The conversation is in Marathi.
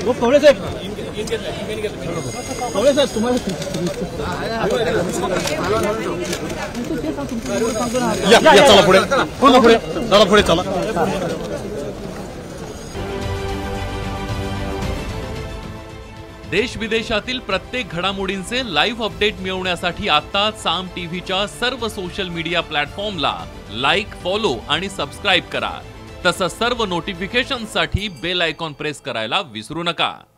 वो कवळे साहेब तुम्हाला चला पुढे चला पुढे चला। देश विदेशातील प्रत्येक घडामोडींचे लाईव्ह अपडेट मिळवण्यासाठी आता साम टीव्हीच्या सर्व सोशल मीडिया प्लॅटफॉर्मला लाईक, फॉलो आणि सबस्क्राईब करा। तसंच सर्व नोटिफिकेशनसाठी बेल आयकॉन प्रेस करायला विसरू नका।